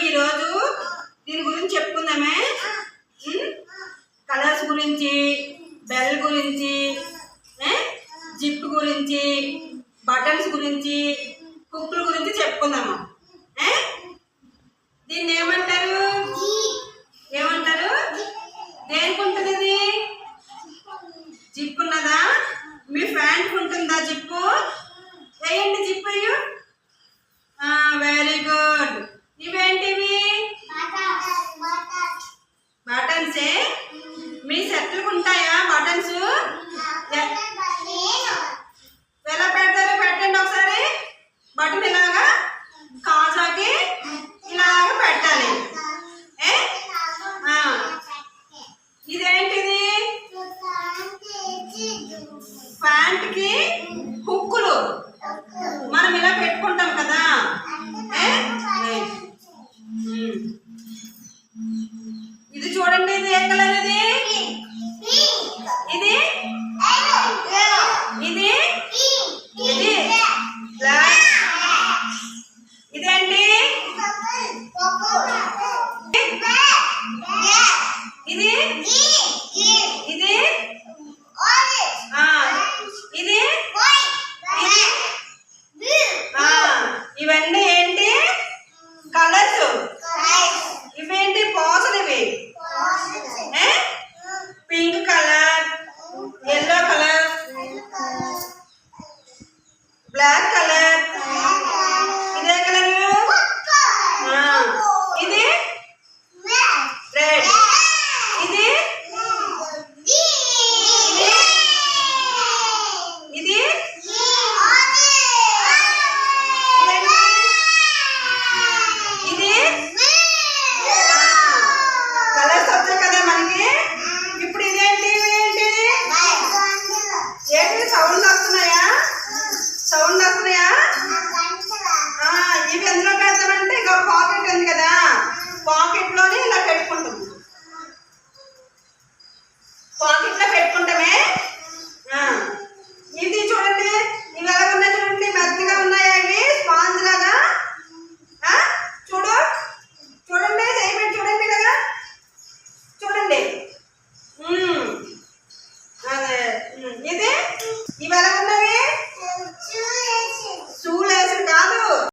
ఈరోజు దీని గురించి చెప్పుకుందామే. కలర్స్ గురించి, బెల్ గురించి, జిప్ గురించి, బటన్స్ గురించి, కుక్కుల గురించి చెప్పుకుందాము. దీన్ని ఏమంటారు? ఏమంటారు? దేనికి ఉంటుంది ఇది? జిప్ ఉన్నదా? మీ ఫ్యాంట్ ఉంటుందా జిప్పు? వేయండి జిప్. Very good. ఇవేంటివి? బటన్సే. మీ సెట్లకు ఉంటాయా బటన్స్? ఎలా పెడతారు? పెట్టండి ఒకసారి. బటన్ ఇలాగా కాజాకి ఇలాగ పెట్టాలి. ఇదేంటిది? ప్యాంట్కి హుక్కులు మనం ఇలా పెట్టుకుంటాం కదా. ఇది చూడండి, ఇది ఏ కలర్? ఇది ఇది ఇది ఇది బ్లాక్. ఇదేంటి? ఇది ఇది ఇది ఇవన్నీ ఏంటి? కలర్స్. ఇవేంటి? బాక్సులు. ఇవి pink colour, yellow colour, black colour. ఇదే కలర్. ఇది